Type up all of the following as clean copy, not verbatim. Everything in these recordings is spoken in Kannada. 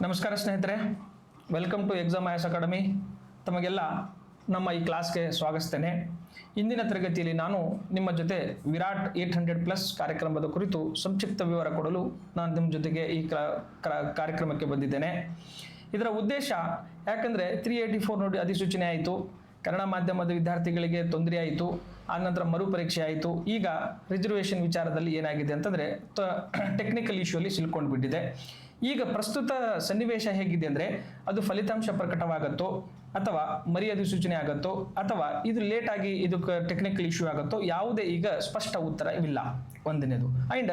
ನಮಸ್ಕಾರ ಸ್ನೇಹಿತರೆ, welcome to exam IAS academy. ತಮಗೆಲ್ಲ ನಮ್ಮ ಈ ಕ್ಲಾಸ್ಗೆ ಸ್ವಾಗತಿಸ್ತೇನೆ. ಇಂದಿನ ತರಗತಿಯಲ್ಲಿ ನಾನು ನಿಮ್ಮ ಜೊತೆ ವಿರಾಟ್ 800+ ಕಾರ್ಯಕ್ರಮದ ಕುರಿತು ಸಂಕ್ಷಿಪ್ತ ವಿವರ ಕೊಡಲು ನಾನು ನಿಮ್ಮ ಜೊತೆಗೆ ಈ ಕಾರ್ಯಕ್ರಮಕ್ಕೆ ಬಂದಿದ್ದೇನೆ. ಇದರ ಉದ್ದೇಶ ಯಾಕಂದರೆ 384 ನೋಡಿ ಅಧಿಸೂಚನೆ ಆಯಿತು, ಕನ್ನಡ ಮಾಧ್ಯಮದ ವಿದ್ಯಾರ್ಥಿಗಳಿಗೆ ತೊಂದರೆ ಆಯಿತು, ಆನಂತರ ಮರುಪರೀಕ್ಷೆ ಆಯಿತು. ಈಗ ರಿಸರ್ವೇಷನ್ ವಿಚಾರದಲ್ಲಿ ಏನಾಗಿದೆ ಅಂತಂದರೆ ಟೆಕ್ನಿಕಲ್ ಇಶ್ಯೂ ಅಲ್ಲಿ ಸಿಲ್ಕೊಂಡು ಬಿಟ್ಟಿದೆ. ಈಗ ಪ್ರಸ್ತುತ ಸನ್ನಿವೇಶ ಹೇಗಿದೆ ಅಂದರೆ ಅದು ಫಲಿತಾಂಶ ಪ್ರಕಟವಾಗುತ್ತೋ ಅಥವಾ ಮರಿ ಅಧಿಸೂಚನೆ ಆಗುತ್ತೋ ಅಥವಾ ಇದು ಲೇಟ್ ಆಗಿ ಇದಕ್ಕೆ ಟೆಕ್ನಿಕಲ್ ಇಶ್ಯೂ ಆಗುತ್ತೋ ಯಾವುದೇ ಈಗ ಸ್ಪಷ್ಟ ಉತ್ತರವಿಲ್ಲ. ಒಂದನೇದು. ಆ್ಯಂಡ್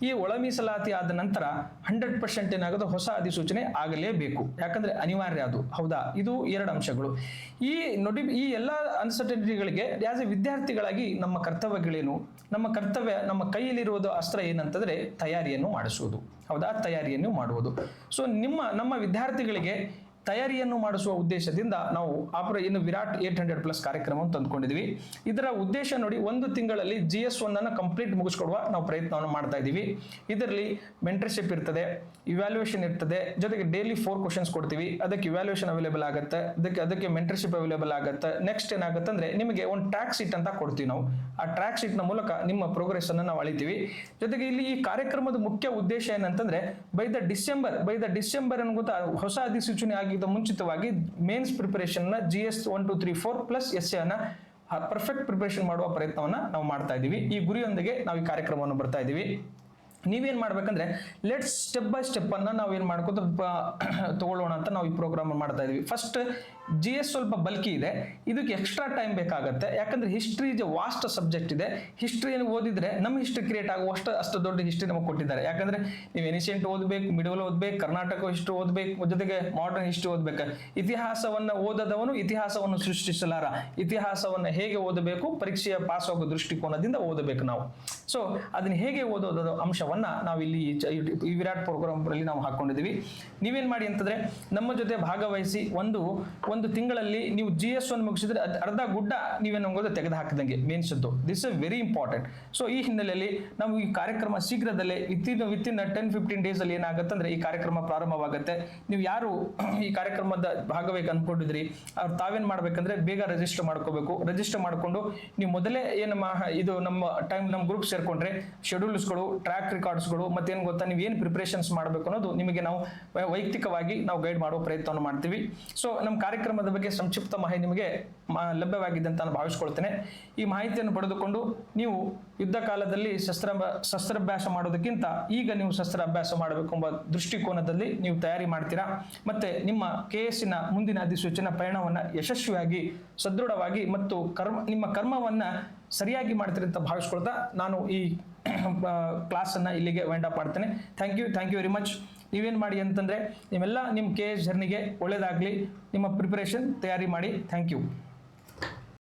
ಈ ಒಳ ಮೀಸಲಾತಿ ಆದ ನಂತರ 100% ಏನಾಗೋದು ಹೊಸ ಅಧಿಸೂಚನೆ ಆಗಲೇಬೇಕು, ಯಾಕಂದ್ರೆ ಅನಿವಾರ್ಯ ಅದು. ಹೌದಾ? ಇದು ಎರಡು ಅಂಶಗಳು. ಈ ಎಲ್ಲ ಅನ್ಸರ್ಟನಿಟಿಗಳಿಗೆ ಆಸ್ ಎ ವಿದ್ಯಾರ್ಥಿಗಳಾಗಿ ನಮ್ಮ ಕರ್ತವ್ಯಗಳೇನು? ನಮ್ಮ ಕೈಯಲ್ಲಿರುವುದು ಅಸ್ತ್ರ ಏನಂತಂದ್ರೆ ತಯಾರಿಯನ್ನು ಮಾಡಿಸುವುದು. ಹೌದಾ? ತಯಾರಿಯನ್ನು ಮಾಡುವುದು. ಸೊ ನಮ್ಮ ವಿದ್ಯಾರ್ಥಿಗಳಿಗೆ ತಯಾರಿಯನ್ನು ಮಾಡಿಸುವ ಉದ್ದೇಶದಿಂದ ನಾವು ಇನ್ನು ವಿರಾಟ್ 800+ ಕಾರ್ಯಕ್ರಮವನ್ನು ತಂದುಕೊಂಡಿದ್ವಿ. ಇದರ ಉದ್ದೇಶ ನೋಡಿ, 1 ತಿಂಗಳಲ್ಲಿ GS1 ಅನ್ನು ಕಂಪ್ಲೀಟ್ ಮುಗಿಸ್ಕೊಡುವ ನಾವು ಪ್ರಯತ್ನವನ್ನು ಮಾಡ್ತಾ ಇದ್ದೀವಿ. ಇದರಲ್ಲಿ ಮೆಂಟರ್ಶಿಪ್ ಇರ್ತದೆ, ಇವ್ಯಾಲ್ಯೂಯೇಷನ್ ಇರ್ತದೆ, ಜೊತೆಗೆ ಡೈಲಿ 4 ಕ್ವಶನ್ಸ್ ಕೊಡ್ತೀವಿ. ಅದಕ್ಕೆ ಇವ್ಯಾಲ್ಯೂಯೇಷನ್ ಅವೈಲೇಬಲ್ ಆಗುತ್ತೆ, ಅದಕ್ಕೆ ಮೆಂಟರ್ಶಿಪ್ ಅವೈಲೇಬಲ್ ಆಗುತ್ತೆ. ನೆಕ್ಸ್ಟ್ ಏನಾಗುತ್ತೆ ಅಂದ್ರೆ ನಿಮಗೆ ಒಂದು ಟ್ರ್ಯಾಕ್ ಶೀಟ್ ಅಂತ ಕೊಡ್ತೀವಿ ನಾವು. ಆ ಟ್ರ್ಯಾಕ್ ಶೀಟ್ ನ ಮೂಲಕ ನಿಮ್ಮ ಪ್ರೋಗ್ರೆಸ್ ಅನ್ನು ನಾವು ಅಳಿತೀವಿ. ಜೊತೆಗೆ ಇಲ್ಲಿ ಈ ಕಾರ್ಯಕ್ರಮದ ಮುಖ್ಯ ಉದ್ದೇಶ ಏನಂತಂದ್ರೆ ಬೈ ದ ಡಿಸೆಂಬರ್ ಅನ್ಗೊತ್ತಾ ಹೊಸ ಅಧಿಸೂಚನೆ ಆಗಿದ್ದ ಮುಂಚಿತವಾಗಿ ಮೇನ್ಸ್ ಪ್ರಿಪರೇಷನ್ ನ GS 1 2 3 4 ಪ್ಲಸ್ ಎಸ್ಎ ಅನ್ನ ಪರ್ಫೆಕ್ಟ್ ಪ್ರಿಪರೇಷನ್ ಮಾಡುವ ಪ್ರಯತ್ನವನ್ನ ನಾವು ಮಾಡ್ತಾ ಇದ್ದೀವಿ. ಈ ಗುರಿಯೊಂದಿಗೆ ನಾವು ಈ ಕಾರ್ಯಕ್ರಮವನ್ನು ಬರ್ತಾ ಇದ್ದೀವಿ. ನೀವೇನ್ ಮಾಡ್ಬೇಕಂದ್ರೆ ಲೆಟ್ಸ್ ಸ್ಟೆಪ್ ಬೈ ಸ್ಟೆಪ್ ಅನ್ನ ನಾವು ಏನ್ ಮಾಡ್ಕೋತ ತಗೊಳ್ಳೋಣ ಅಂತ ನಾವು ಈ ಪ್ರೋಗ್ರಾಮ್ ಮಾಡ್ತಾ ಇದೀವಿ. ಫಸ್ಟ್ GS ಸ್ವಲ್ಪ ಬಲ್ಕಿ ಇದೆ, ಇದಕ್ಕೆ ಎಕ್ಸ್ಟ್ರಾ ಟೈಮ್ ಬೇಕಾಗುತ್ತೆ. ಯಾಕಂದ್ರೆ ಹಿಸ್ಟ್ರಿ ಇಸ್ ವಾಸ್ಟ್ ಸಬ್ಜೆಕ್ಟ್ ಇದೆ. ಹಿಸ್ಟ್ರಿಯನ್ನು ಓದಿದ್ರೆ ನಮ್ಮ ಹಿಸ್ಟ್ರಿ ಕ್ರಿಯೇಟ್ ಆಗುವಷ್ಟು ಅಷ್ಟು ದೊಡ್ಡ ಹಿಸ್ಟ್ರಿ ನಮಗೆ ಕೊಟ್ಟಿದ್ದಾರೆ. ಯಾಕಂದ್ರೆ ನೀವು ಏನ್ಷಿಯಂಟ್ ಓದ್ಬೇಕು, ಮಿಡಲ್ ಓದ್ಬೇಕು, ಕರ್ನಾಟಕ ಹಿಸ್ಟ್ರಿ ಓದ್ಬೇಕು, ಜೊತೆಗೆ ಮಾಡರ್ನ್ ಹಿಸ್ಟ್ರಿ ಓದ್ಬೇಕು. ಇತಿಹಾಸವನ್ನ ಓದದವನು ಇತಿಹಾಸವನ್ನು ಸೃಷ್ಟಿಸಲಾರ. ಇತಿಹಾಸವನ್ನ ಹೇಗೆ ಓದಬೇಕು? ಪರೀಕ್ಷೆಯ ಪಾಸ್ ಆಗೋ ದೃಷ್ಟಿಕೋನದಿಂದ ಓದಬೇಕು ನಾವು. ಸೊ ಅದನ್ನ ಹೇಗೆ ಓದೋದು ಅಂಶವನ್ನ ನಾವು ಇಲ್ಲಿ ಈ ವಿರಾಟ್ ಪ್ರೋಗ್ರಾಮ್ ಅಲ್ಲಿ ನಾವು ಹಾಕೊಂಡಿದ್ದೀವಿ. ನೀವೇನ್ ಮಾಡಿ ಅಂತಂದ್ರೆ ನಮ್ಮ ಜೊತೆ ಭಾಗವಹಿಸಿ ಒಂದು ತಿಂಗಳಲ್ಲಿ ನೀವು GS1 ಮುಗಿಸಿದ್ರೆ ಅರ್ಧ ಗುಡ್ಡ ನೀವೇನು ಹೋಗೋದು ತೆಗೆದು ಹಾಕಿದಂಗೆ ಮೇನ್ಸದ್ದು. This is very important. So ಈ ಹಿನ್ನೆಲೆಯಲ್ಲಿ ನಾವು ಈ ಕಾರ್ಯಕ್ರಮ ಶೀಘ್ರದಲ್ಲೇ ವಿತಿನ್ 10-15 ಡೇಸ್ ಅಲ್ಲಿ ಏನಾಗುತ್ತೆ ಅಂದ್ರೆ ಈ ಕಾರ್ಯಕ್ರಮ ಪ್ರಾರಂಭವಾಗುತ್ತೆ. ನೀವು ಯಾರು ಈ ಕಾರ್ಯಕ್ರಮದ ಭಾಗವಹಿಸಿ ಅನ್ಕೊಂಡಿದ್ರಿ ಅವ್ರು ತಾವೇನ್ ಮಾಡ್ಬೇಕಂದ್ರೆ ಬೇಗ ರಿಜಿಸ್ಟರ್ ಮಾಡ್ಕೋಬೇಕು. ರಿಜಿಸ್ಟರ್ ಮಾಡ್ಕೊಂಡು ನೀವು ಮೊದಲೇ ಇದು ನಮ್ಮ ಗ್ರೂಪ್ ಸೇರ್ಕೊಂಡ್ರೆ ಶೆಡ್ಯೂಲ್ಸ್ಗಳು, ಟ್ರ್ಯಾಕ್ ರೆಕಾರ್ಡ್ಸ್ಗಳು ಮತ್ತೇನು ಗೊತ್ತಾ ನೀವು ಏನು ಪ್ರಿಪರೇಷನ್ಸ್ ಮಾಡಬೇಕು ಅನ್ನೋದು ನಿಮಗೆ ನಾವು ವೈಯಕ್ತಿಕವಾಗಿ ನಾವು ಗೈಡ್ ಮಾಡುವ ಪ್ರಯತ್ನವನ್ನು ಮಾಡ್ತೀವಿ. ಸೊ ನಮ್ಮ ಕಾರ್ಯಕ್ರಮದ ಬಗ್ಗೆ ಸಂಕ್ಷಿಪ್ತ ಮಾಹಿತಿ ನಿಮಗೆ ಲಭ್ಯವಾಗಿದೆ ಅಂತ ನಾನು ಭಾವಿಸ್ಕೊಳ್ತೇನೆ. ಈ ಮಾಹಿತಿಯನ್ನು ಪಡೆದುಕೊಂಡು ನೀವು ಯುದ್ಧ ಕಾಲದಲ್ಲಿ ಶಸ್ತ್ರಾಭ್ಯಾಸ ಮಾಡೋದಕ್ಕಿಂತ ಈಗ ನೀವು ಶಸ್ತ್ರಾಭ್ಯಾಸ ಮಾಡಬೇಕು ಎಂಬ ದೃಷ್ಟಿಕೋನದಲ್ಲಿ ನೀವು ತಯಾರಿ ಮಾಡ್ತೀರಾ. ಮತ್ತೆ ನಿಮ್ಮ KS ನ ಮುಂದಿನ ಅಧಿಸೂಚನೆ ಪಯಣವನ್ನ ಯಶಸ್ವಿಯಾಗಿ, ಸದೃಢವಾಗಿ ಮತ್ತು ನಿಮ್ಮ ಕರ್ಮವನ್ನ ಸರಿಯಾಗಿ ಮಾಡ್ತೀರಿ ಅಂತ ಭಾವಿಸ್ಕೊಳ್ತಾ ನಾನು ಈ ಕ್ಲಾಸ್ ಅನ್ನ ಇಲ್ಲಿಗೆ ವೈಂಡ್ ಅಪ್ ಮಾಡ್ತೇನೆ. Thank you very much. ನೀವೇನ್ ಮಾಡಿ ಅಂತಂದ್ರೆ ನಿಮ್ಮ KS ಜರ್ನಿಗೆ ಒಳ್ಳೇದಾಗ್ಲಿ, ನಿಮ್ಮ ಪ್ರಿಪರೇಷನ್ ತಯಾರಿ ಮಾಡಿ. Thank you.